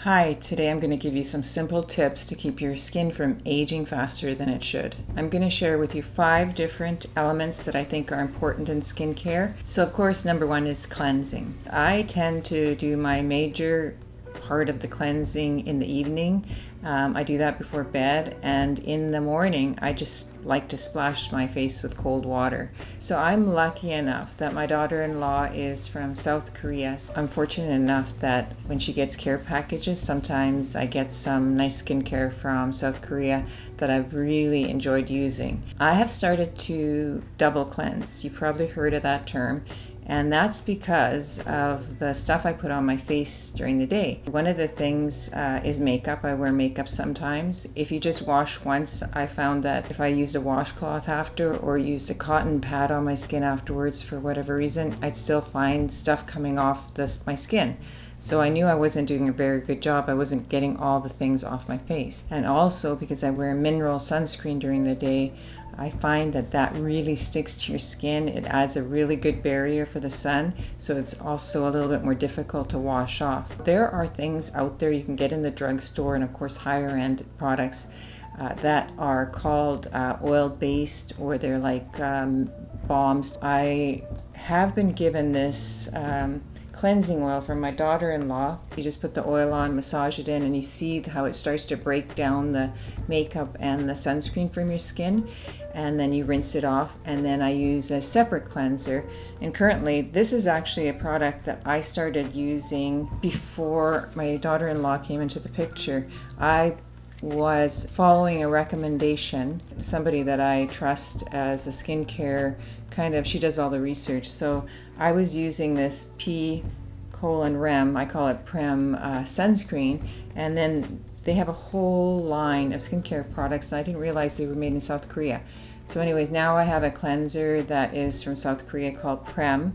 Hi, today I'm going to give you some simple tips to keep your skin from aging faster than it should. I'm going to share with you 5 different elements that I think are important in skincare. So of course, number 1 is cleansing. I tend to do my major part of the cleansing in the evening. I do that before bed, and in the morning I just like to splash my face with cold water. So I'm lucky enough that my daughter-in-law is from South Korea. I'm fortunate enough that when she gets care packages, sometimes I get some nice skincare from South Korea that I've really enjoyed using. I have started to double cleanse. You've probably heard of that term. And that's because of the stuff I put on my face during the day. One of the things is makeup. I wear makeup sometimes. If you just wash once, I found that if I used a washcloth after or used a cotton pad on my skin afterwards for whatever reason, I'd still find stuff coming off my skin. So I knew I wasn't doing a very good job. I wasn't getting all the things off my face. And also because I wear mineral sunscreen during the day, I find that really sticks to your skin. It adds a really good barrier for the sun, so it's also a little bit more difficult to wash off. There are things out there you can get in the drugstore, and of course higher end products that are called oil-based, or they're like balms. I have been given this cleansing oil from my daughter-in-law. You just put the oil on, massage it in, and you see how it starts to break down the makeup and the sunscreen from your skin, and then you rinse it off. And then I use a separate cleanser, and currently this is actually a product that I started using before my daughter-in-law came into the picture. I was following a recommendation, somebody that I trust as a skincare she does all the research. So I was using this P:(REM, I call it Prem sunscreen, and then they have a whole line of skincare products, and I didn't realize they were made in South Korea. So anyways, now I have a cleanser that is from South Korea called Prem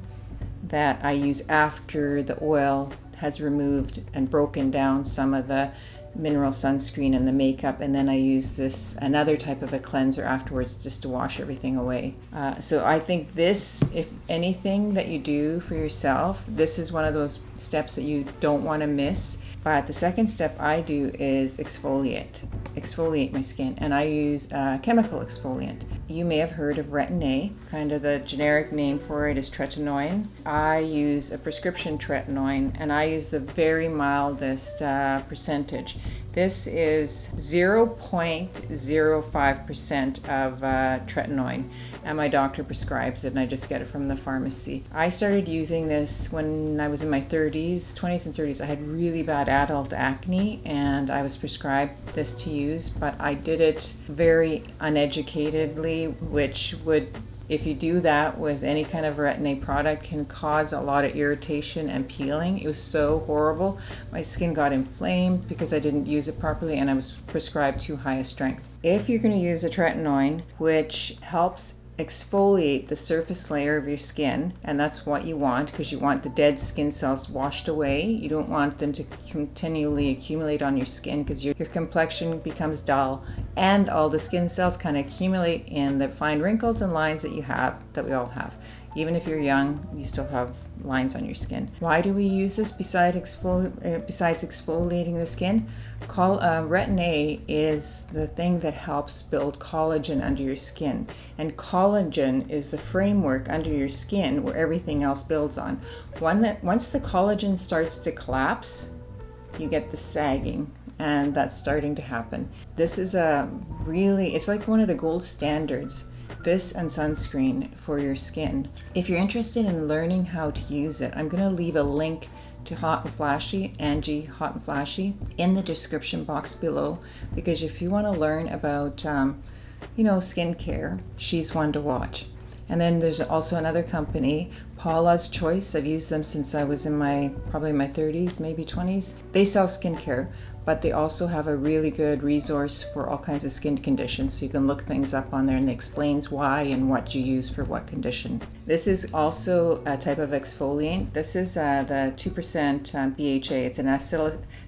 that I use after the oil has removed and broken down some of the mineral sunscreen and the makeup, and then I use another type of a cleanser afterwards just to wash everything away. So I think this, if anything that you do for yourself, this is one of those steps that you don't want to miss. But the second step I do is exfoliate my skin, and I use a chemical exfoliant. You may have heard of Retin-A, kind of the generic name for it is tretinoin. I use a prescription tretinoin, and I use the very mildest percentage. This is 0.05% of tretinoin, and my doctor prescribes it, and I just get it from the pharmacy. I started using this when I was in my 20s and 30s. I had really bad adult acne, and I was prescribed this to use, but I did it very uneducatedly, which would, if you do that with any kind of Retin-A product, can cause a lot of irritation and peeling. It was so horrible. My skin got inflamed because I didn't use it properly, and I was prescribed too high a strength. If you're going to use a tretinoin, which helps exfoliate the surface layer of your skin, and that's what you want, because you want the dead skin cells washed away. You don't want them to continually accumulate on your skin, because your complexion becomes dull, and all the skin cells kind of accumulate in the fine wrinkles and lines that we all have. Even if you're young, you still have lines on your skin. Why do we use this besides exfoliating the skin? Retin-A is the thing that helps build collagen under your skin. And collagen is the framework under your skin where everything else builds on. Once the collagen starts to collapse, you get the sagging. And that's starting to happen. This is it's like one of the gold standards, this and sunscreen for your skin. If you're interested in learning how to use it, I'm going to leave a link to Hot and Flashy, Angie Hot and Flashy, in the description box below, because if you want to learn about skincare, she's one to watch. And then there's also another company, Paula's Choice. I've used them since I was in probably my 30s, maybe 20s. They sell skincare, but they also have a really good resource for all kinds of skin conditions. So you can look things up on there, and it explains why and what you use for what condition. This is also a type of exfoliant. This is the 2% BHA. It's an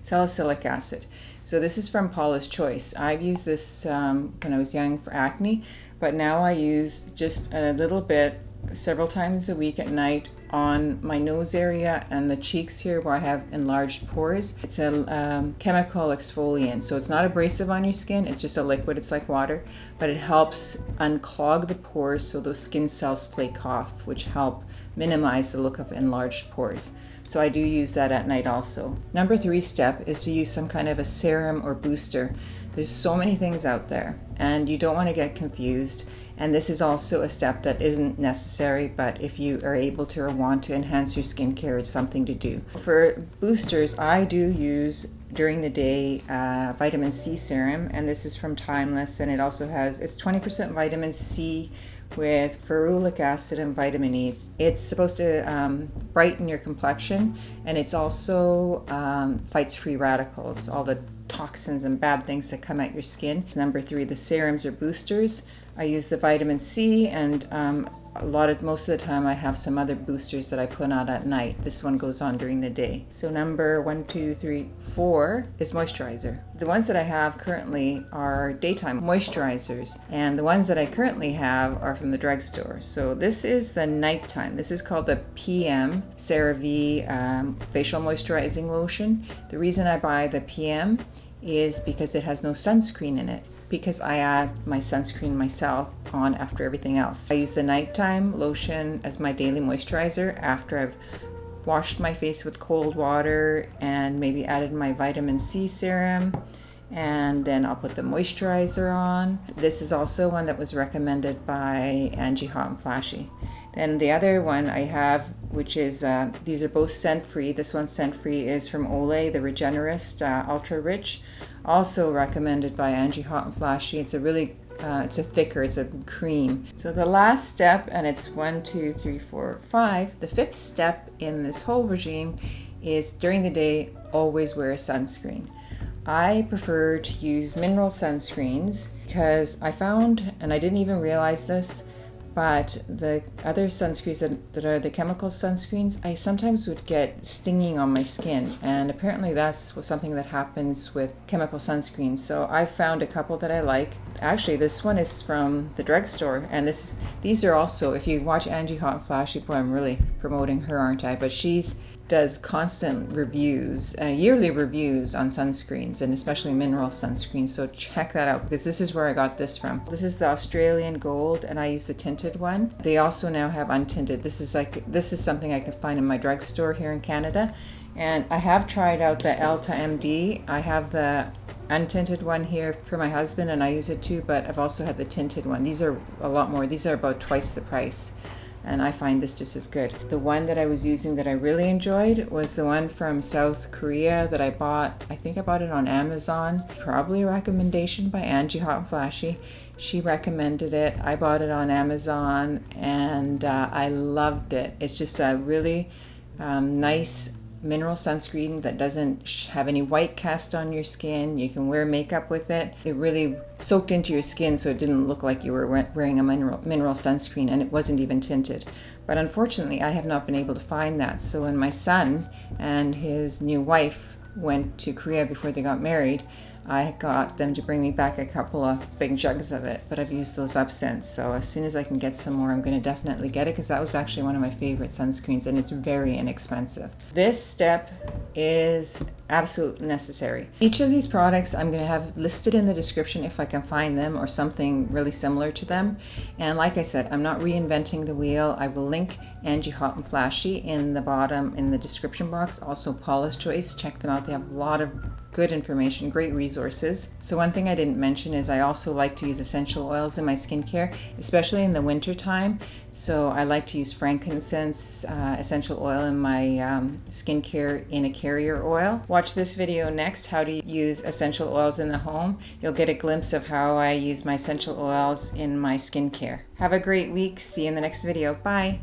salicylic acid. So this is from Paula's Choice. I've used this when I was young for acne, but now I use just a little bit several times a week at night on my nose area and the cheeks here where I have enlarged pores. It's a chemical exfoliant, so it's not abrasive on your skin, it's just a liquid, it's like water, but it helps unclog the pores so those skin cells flake off, which help minimize the look of enlarged pores. So I do use that at night also. Number 3 step is to use some kind of a serum or booster. There's so many things out there and you don't want to get confused. And this is also a step that isn't necessary, but if you are able to or want to enhance your skincare, it's something to do. For boosters, I do use during the day vitamin C serum, and this is from Timeless, and it also has, it's 20% vitamin C with ferulic acid and vitamin E. It's supposed to brighten your complexion, and it's also fights free radicals, all the toxins and bad things that come at your skin. Number 3, the serums or boosters. I use the vitamin C, and most of the time I have some other boosters that I put on at night. This one goes on during the day. So number 1, 2, 3, 4 is moisturizer. The ones that I have currently are daytime moisturizers, and the ones that I currently have are from the drugstore. So this is the nighttime. This is called the PM CeraVe facial moisturizing lotion. The reason I buy the PM is because it has no sunscreen in it, because I add my sunscreen myself on after everything else. I use the nighttime lotion as my daily moisturizer after I've washed my face with cold water and maybe added my vitamin C serum, and then I'll put the moisturizer on. This is also one that was recommended by Angie Hot and Flashy. Then the other one I have, which is, these are both scent-free. This one's scent-free, is from Olay, the Regenerist Ultra Rich. Also recommended by Angie Hot and Flashy. It's a really, it's a thicker, it's a cream. So the last step, and it's 1, 2, 3, 4, 5. The 5th step in this whole regime is during the day, always wear a sunscreen. I prefer to use mineral sunscreens because I found, and I didn't even realize this, but the other sunscreens that are the chemical sunscreens, I sometimes would get stinging on my skin, and apparently that's something that happens with chemical sunscreens. So I found a couple that I like. Actually, this one is from the drugstore, and these are also, if you watch Angie Hot and Flashy, boy, I'm really promoting her, aren't I? But she's does constant reviews, yearly reviews on sunscreens, and especially mineral sunscreens, so check that out because this is where I got this from. This is the Australian Gold, and I use the tinted one. They also now have untinted. This is something I can find in my drugstore here in Canada, and I have tried out the Elta MD. I have the untinted one here for my husband, and I use it too, but I've also had the tinted one. These are a lot more. These are about twice the price, and I find this just as good. The one that I was using that I really enjoyed was the one from South Korea that I bought. I think I bought it on Amazon. Probably a recommendation by Angie Hot and Flashy. She recommended it. I bought it on Amazon, and I loved it. It's just a really nice mineral sunscreen that doesn't have any white cast on your skin. You can wear makeup with it. It really soaked into your skin, so it didn't look like you were wearing a mineral sunscreen, and it wasn't even tinted. But unfortunately, I have not been able to find that. So when my son and his new wife went to Korea before they got married, I got them to bring me back a couple of big jugs of it, but I've used those up since. So as soon as I can get some more, I'm going to definitely get it because that was actually one of my favorite sunscreens, and it's very inexpensive. This step is absolutely necessary. Each of these products I'm going to have listed in the description if I can find them or something really similar to them. And like I said, I'm not reinventing the wheel. I will link Angie Hot and Flashy in the bottom in the description box. Also Paula's Choice, check them out. They have a lot of good information, great resources. So one thing I didn't mention is I also like to use essential oils in my skincare, especially in the winter time. So I like to use frankincense essential oil in my skincare in a carrier oil. Watch this video next, how to use essential oils in the home. You'll get a glimpse of how I use my essential oils in my skincare. Have a great week. See you in the next video. Bye.